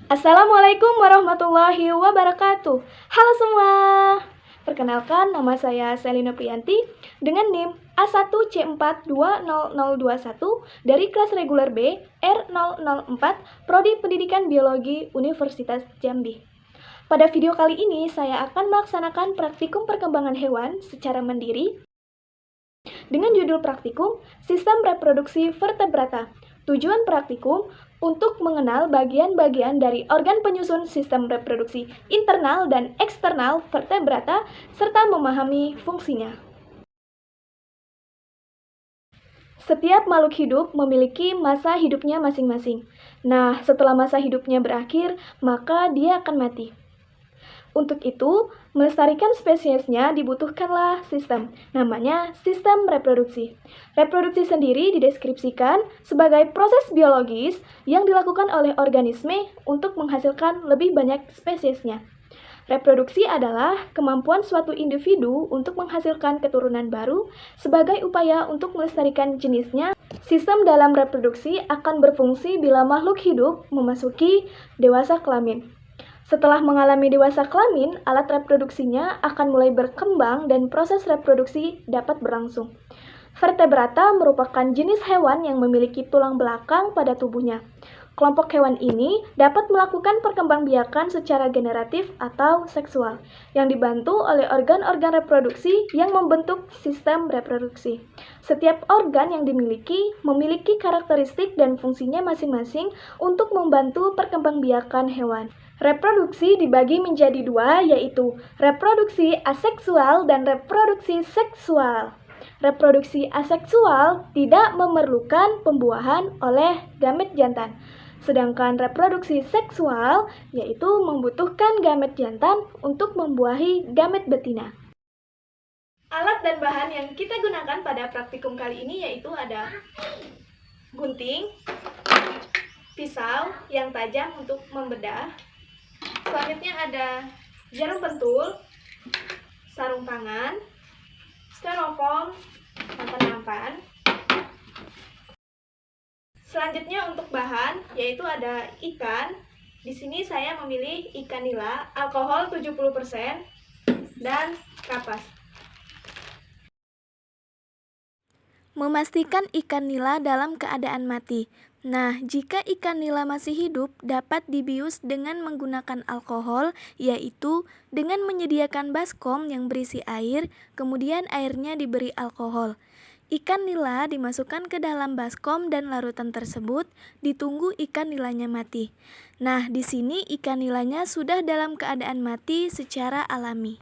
Assalamualaikum warahmatullahi wabarakatuh. Halo semua. Perkenalkan, nama saya Selina Priyanti dengan NIM A1C4200021 dari kelas reguler B R004 Prodi Pendidikan Biologi Universitas Jambi. Pada video kali ini saya akan melaksanakan praktikum perkembangan hewan secara mandiri dengan judul praktikum Sistem Reproduksi Vertebrata. Tujuan praktikum untuk mengenal bagian-bagian dari organ penyusun sistem reproduksi internal dan eksternal vertebrata serta memahami fungsinya. Setiap makhluk hidup memiliki masa hidupnya masing-masing. Nah, setelah masa hidupnya berakhir, maka dia akan mati. Untuk itu, melestarikan spesiesnya dibutuhkanlah sistem, namanya sistem reproduksi. Reproduksi sendiri dideskripsikan sebagai proses biologis yang dilakukan oleh organisme untuk menghasilkan lebih banyak spesiesnya. Reproduksi adalah kemampuan suatu individu untuk menghasilkan keturunan baru sebagai upaya untuk melestarikan jenisnya. Sistem dalam reproduksi akan berfungsi bila makhluk hidup memasuki dewasa kelamin. Setelah mengalami dewasa kelamin, alat reproduksinya akan mulai berkembang dan proses reproduksi dapat berlangsung. Vertebrata merupakan jenis hewan yang memiliki tulang belakang pada tubuhnya. Kelompok hewan ini dapat melakukan perkembangbiakan secara generatif atau seksual, yang dibantu oleh organ-organ reproduksi yang membentuk sistem reproduksi. Setiap organ yang dimiliki memiliki karakteristik dan fungsinya masing-masing untuk membantu perkembangbiakan hewan. Reproduksi dibagi menjadi dua, yaitu reproduksi aseksual dan reproduksi seksual. Reproduksi aseksual tidak memerlukan pembuahan oleh gamet jantan, sedangkan reproduksi seksual yaitu membutuhkan gamet jantan untuk membuahi gamet betina. Alat dan bahan yang kita gunakan pada praktikum kali ini yaitu ada gunting, pisau yang tajam untuk membedah. Selanjutnya ada jarum pentul, sarung tangan, styrofoam, nampan-nampan. Selanjutnya untuk bahan yaitu ada ikan. Di sini saya memilih ikan nila, alkohol 70%, dan kapas. Memastikan ikan nila dalam keadaan mati. Nah, jika ikan nila masih hidup, dapat dibius dengan menggunakan alkohol, yaitu dengan menyediakan baskom yang berisi air, kemudian airnya diberi alkohol. Ikan nila dimasukkan ke dalam baskom dan larutan tersebut, ditunggu ikan nilanya mati. Nah, di sini ikan nilanya sudah dalam keadaan mati secara alami.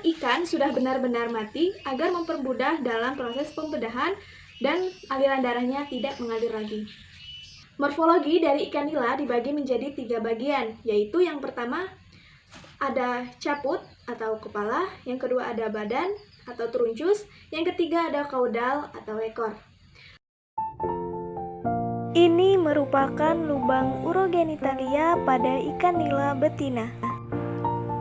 Ikan sudah benar-benar mati agar mempermudah dalam proses pembedahan dan aliran darahnya tidak mengalir lagi. Morfologi dari ikan nila dibagi menjadi 3 bagian, yaitu yang pertama ada caput atau kepala, yang kedua ada badan atau truncus, yang ketiga ada kaudal atau ekor. Ini merupakan lubang urogenitalia pada ikan nila betina.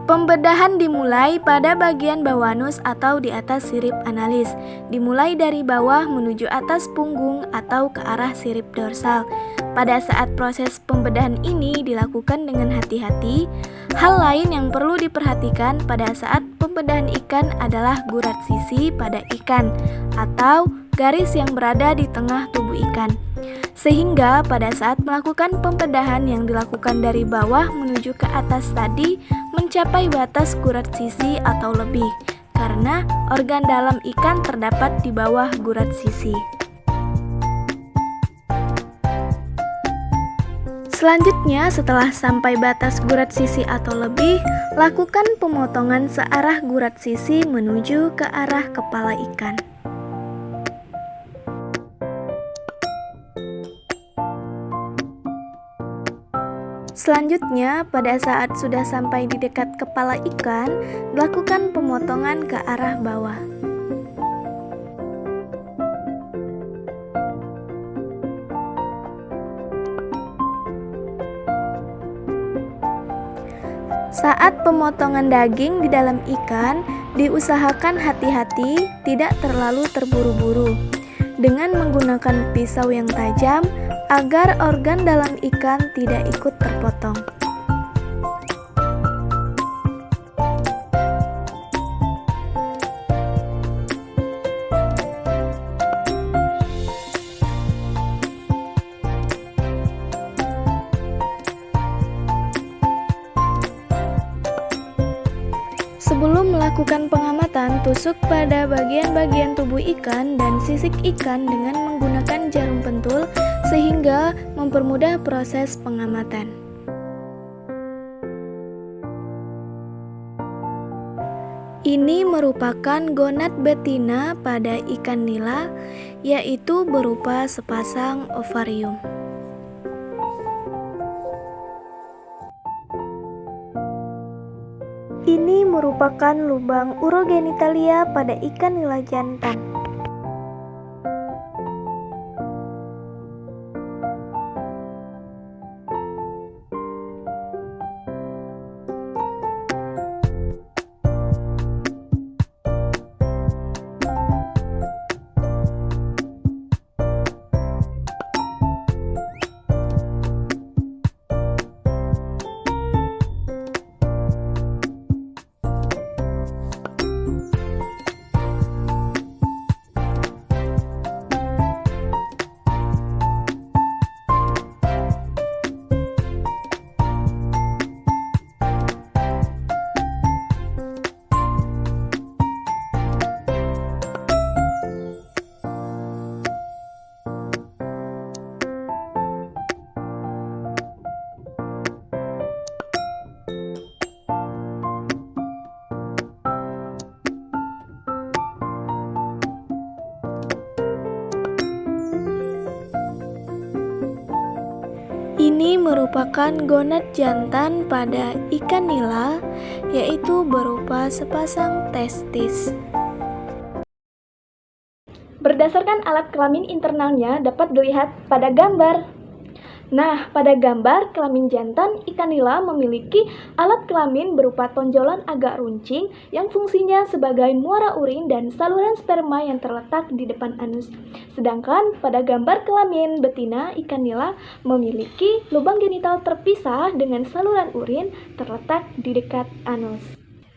Pembedahan dimulai pada bagian bawah anus atau di atas sirip analis, dimulai dari bawah menuju atas punggung atau ke arah sirip dorsal. Pada saat proses pembedahan ini dilakukan dengan hati-hati, hal lain yang perlu diperhatikan pada saat pembedahan ikan adalah gurat sisi pada ikan atau garis yang berada di tengah tubuh ikan. Sehingga pada saat melakukan pembedahan yang dilakukan dari bawah menuju ke atas tadi mencapai batas gurat sisi atau lebih, karena organ dalam ikan terdapat di bawah gurat sisi. Selanjutnya, setelah sampai batas gurat sisi atau lebih, lakukan pemotongan searah gurat sisi menuju ke arah kepala ikan. Selanjutnya, pada saat sudah sampai di dekat kepala ikan, lakukan pemotongan ke arah bawah. Saat pemotongan daging di dalam ikan, diusahakan hati-hati, tidak terlalu terburu-buru. Dengan menggunakan pisau yang tajam, agar organ dalam ikan tidak ikut terpotong. Sebelum melakukan pengamatan, tusuk pada bagian-bagian tubuh ikan dan sisik ikan dengan menggunakan jarum pentul sehingga mempermudah proses pengamatan. Ini merupakan gonad betina pada ikan nila, yaitu berupa sepasang ovarium. Ini merupakan lubang urogenitalia pada ikan nila jantan. Ini merupakan gonad jantan pada ikan nila, yaitu berupa sepasang testis. Berdasarkan alat kelamin internalnya dapat dilihat pada gambar. Nah, pada gambar kelamin jantan ikan nila memiliki alat kelamin berupa tonjolan agak runcing yang fungsinya sebagai muara urin dan saluran sperma yang terletak di depan anus. Sedangkan pada gambar kelamin betina ikan nila memiliki lubang genital terpisah dengan saluran urin terletak di dekat anus.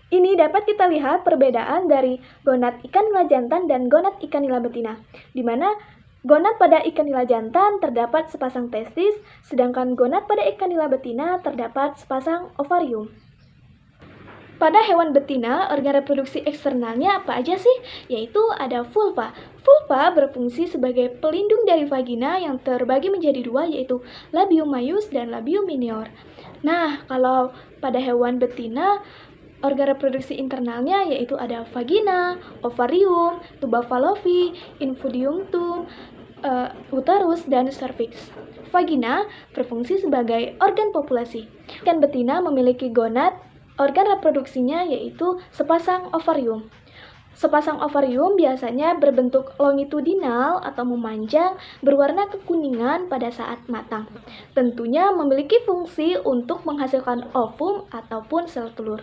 Ini dapat kita lihat perbedaan dari gonad ikan nila jantan dan gonad ikan nila betina, di mana gonad pada ikan nila jantan terdapat sepasang testis, sedangkan gonad pada ikan nila betina terdapat sepasang ovarium. Pada hewan betina, organ reproduksi eksternalnya apa aja sih? Yaitu ada vulva. Vulva berfungsi sebagai pelindung dari vagina yang terbagi menjadi dua, yaitu labium majus dan labium minor. Nah, kalau pada hewan betina, organ reproduksi internalnya yaitu ada vagina, ovarium, tuba fallopi, infudium, uterus, dan cervix. Vagina berfungsi sebagai organ populasi. Ikan betina memiliki gonad, organ reproduksinya yaitu sepasang ovarium. Sepasang ovarium biasanya berbentuk longitudinal atau memanjang, berwarna kekuningan pada saat matang. Tentunya memiliki fungsi untuk menghasilkan ovum ataupun sel telur.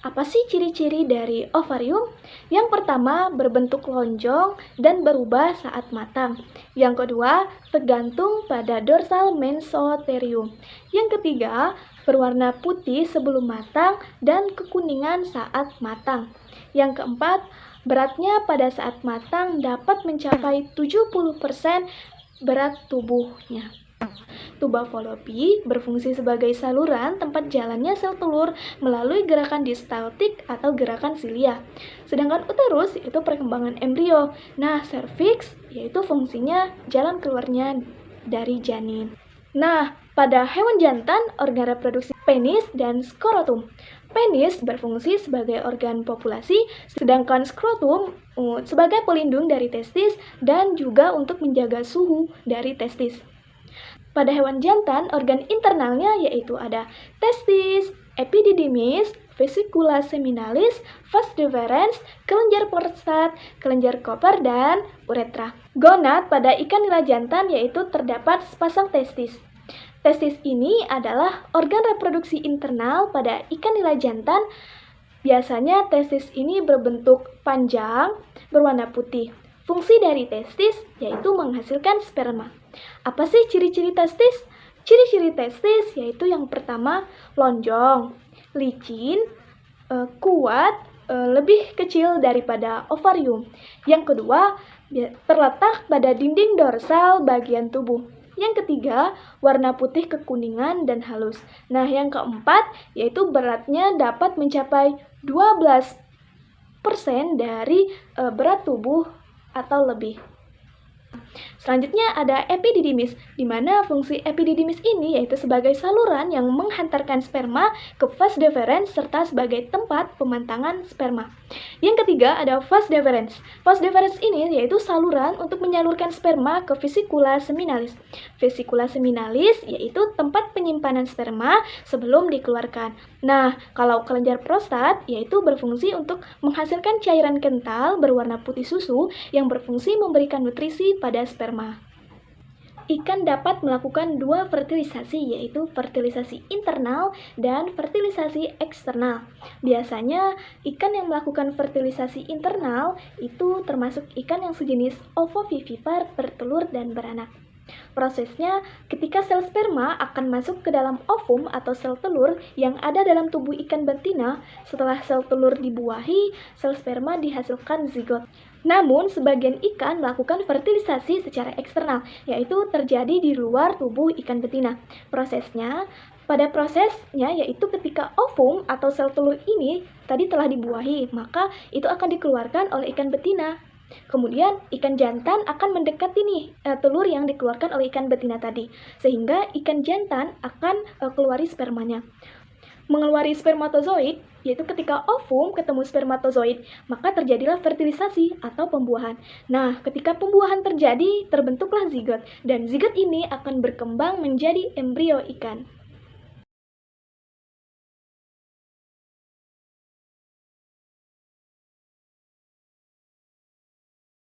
Apa sih ciri-ciri dari ovarium? Yang pertama, berbentuk lonjong dan berubah saat matang. Yang kedua, tergantung pada dorsal mesotherium. Yang ketiga, berwarna putih sebelum matang dan kekuningan saat matang. Yang keempat, beratnya pada saat matang dapat mencapai 70% berat tubuhnya. Tuba fallopi berfungsi sebagai saluran tempat jalannya sel telur melalui gerakan distaltik atau gerakan silia. Sedangkan uterus yaitu perkembangan embrio. Nah, cervix yaitu fungsinya jalan keluarnya dari janin. Nah, pada hewan jantan, organ reproduksi penis dan skrotum. Penis berfungsi sebagai organ populasi, sedangkan skrotum sebagai pelindung dari testis dan juga untuk menjaga suhu dari testis. Pada hewan jantan, organ internalnya yaitu ada testis, epididymis, vesicula seminalis, vas deferens, kelenjar prostat, kelenjar Koper, dan uretra. Gonad pada ikan nila jantan yaitu terdapat sepasang testis. Testis ini adalah organ reproduksi internal pada ikan nila jantan. Biasanya testis ini berbentuk panjang, berwarna putih. Fungsi dari testis yaitu menghasilkan sperma. Apa sih ciri-ciri testis? Ciri-ciri testis yaitu yang pertama lonjong, licin, kuat, lebih kecil daripada ovarium. Yang kedua, terletak pada dinding dorsal bagian tubuh. Yang ketiga, warna putih kekuningan dan halus. Nah, yang keempat yaitu beratnya dapat mencapai 12% dari berat tubuh atau lebih. Selanjutnya ada epididymis, di mana fungsi epididymis ini yaitu sebagai saluran yang menghantarkan sperma ke vas deferens serta sebagai tempat pemantangan sperma. Yang ketiga ada vas deferens. Vas deferens ini yaitu saluran untuk menyalurkan sperma ke vesicula seminalis. Vesicula seminalis yaitu tempat penyimpanan sperma sebelum dikeluarkan. Nah, kalau kelenjar prostat yaitu berfungsi untuk menghasilkan cairan kental berwarna putih susu yang berfungsi memberikan nutrisi pada sperma. Ikan dapat melakukan dua fertilisasi, yaitu fertilisasi internal dan fertilisasi eksternal. Biasanya, ikan yang melakukan fertilisasi internal itu termasuk ikan yang sejenis ovovivipar, bertelur dan beranak. Prosesnya, ketika sel sperma akan masuk ke dalam ovum atau sel telur yang ada dalam tubuh ikan betina, setelah sel telur dibuahi, sel sperma dihasilkan zigot. Namun, sebagian ikan melakukan fertilisasi secara eksternal, yaitu terjadi di luar tubuh ikan betina. Pada prosesnya yaitu ketika ovum atau sel telur ini tadi telah dibuahi, maka itu akan dikeluarkan oleh ikan betina. Kemudian ikan jantan akan mendekati telur yang dikeluarkan oleh ikan betina tadi, sehingga ikan jantan akan keluari spermanya. Mengeluari spermatozoid, yaitu ketika ovum ketemu spermatozoid, maka terjadilah fertilisasi atau pembuahan. Nah, ketika pembuahan terjadi, terbentuklah zigot, dan zigot ini akan berkembang menjadi embrio ikan.